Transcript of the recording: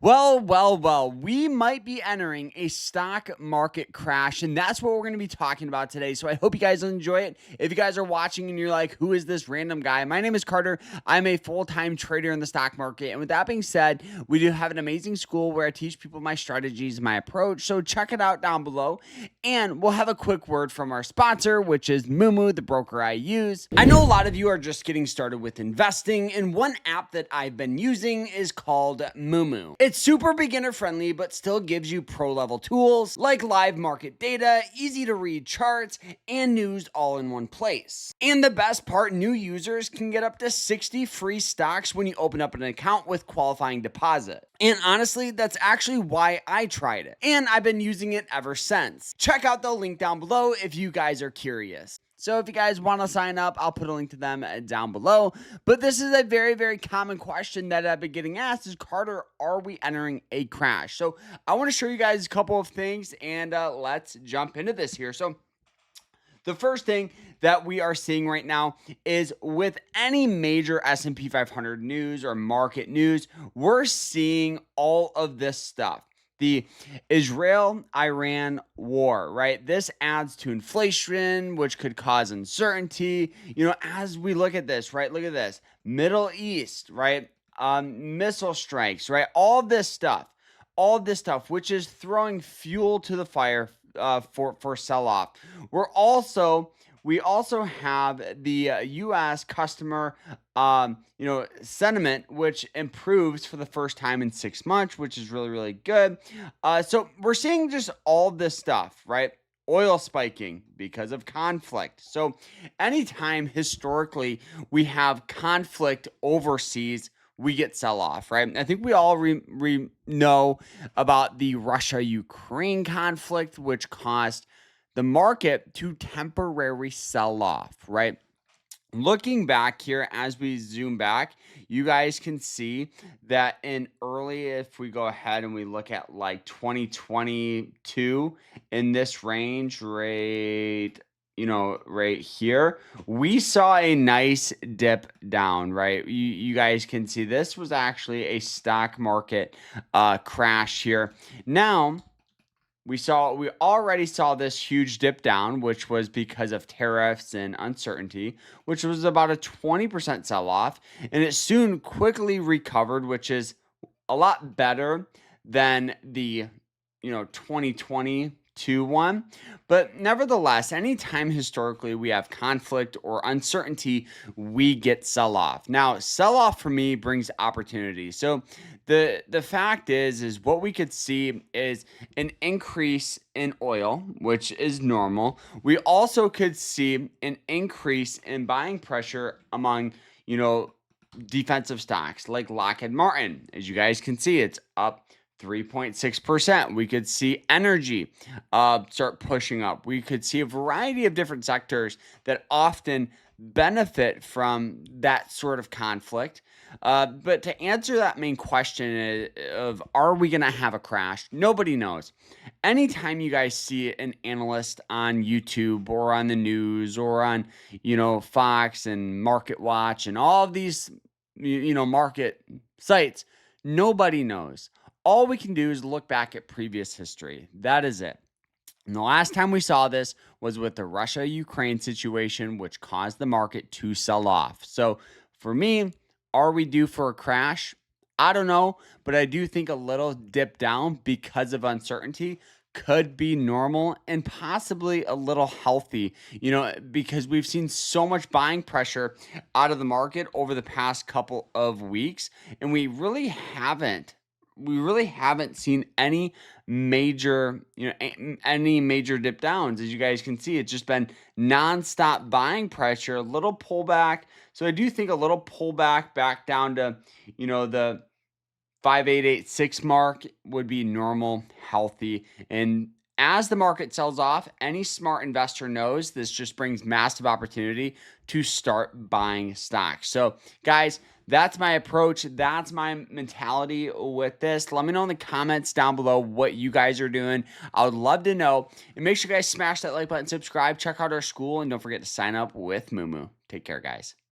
Well, we might be entering a stock market crash, and that's what we're going to be talking about today. So I hope you guys enjoy it. If you guys are watching and you're like, who is this random guy? My name is Carter. I'm a full-time trader in the stock market. And with that being said, we do have an amazing school where I teach people my strategies, my approach. So check it out down below. And we'll have a quick word from our sponsor, which is Moo, the broker I use. I know a lot of you are just getting started with investing, and one app that I've been using is called Moo. It's super beginner friendly, but still gives you pro level tools like live market data, easy to read charts, and news all in one place. And the best part, new users can get up to 60 free stocks when you open up an account with qualifying deposit. And honestly, that's actually why I tried it. And I've been using it ever since. Check out the link down below if you guys are curious. So if you guys want to sign up, I'll put a link to them down below. But this is a very, very common question that I've been getting asked is, Carter, are we entering a crash? So I want to show you guys a couple of things, and let's jump into this here. So the first thing that we are seeing right now is with any major S&P 500 news or market news, we're seeing all of this stuff. The Israel-Iran war, right? This adds to inflation, which could cause uncertainty. As we look at this, right? Look at this. Middle East, right? Missile strikes, right? All this stuff, which is throwing fuel to the fire for sell-off. We also have the U.S. customer, sentiment, which improves for the first time in 6 months, which is really, really good. So we're seeing just all this stuff, right? Oil spiking because of conflict. So anytime historically we have conflict overseas, we get sell-off, right? I think we all know about the Russia-Ukraine conflict, which caused the market to temporarily sell off, right? Looking back here, as we zoom back, you guys can see that if we go ahead and we look at like 2022 in this range, right here, we saw a nice dip down, right? You guys can see this was actually a stock market crash here. Now, we already saw this huge dip down, which was because of tariffs and uncertainty, which was about a 20% sell-off, and it soon quickly recovered, which is a lot better than the 2022 one. But nevertheless, anytime historically we have conflict or uncertainty, we get sell-off. Now, sell-off for me brings opportunity. So the fact is what we could see is an increase in oil, which is normal. We also could see an increase in buying pressure among, defensive stocks like Lockheed Martin. As you guys can see, it's up 3.6%. We could see energy start pushing up. We could see a variety of different sectors that often benefit from that sort of conflict. But to answer that main question of are we going to have a crash, nobody knows. Anytime you guys see an analyst on YouTube or on the news or on, Fox and Market Watch and all of these, market sites, nobody knows. All we can do is look back at previous history. That is it. And the last time we saw this was with the Russia-Ukraine situation, which caused the market to sell off. So for me, are we due for a crash? I don't know, but I do think a little dip down because of uncertainty could be normal and possibly a little healthy, because we've seen so much buying pressure out of the market over the past couple of weeks, and we really haven't seen any major dip downs. As you guys can see, it's just been nonstop buying pressure, a little pullback. So I do think a little pullback back down to, the 5886 mark would be normal, healthy. And as the market sells off, any smart investor knows this just brings massive opportunity to start buying stocks. So guys, that's my approach. That's my mentality with this. Let me know in the comments down below what you guys are doing. I would love to know. And make sure you guys smash that like button, subscribe, check out our school, and don't forget to sign up with Moo. Take care, guys.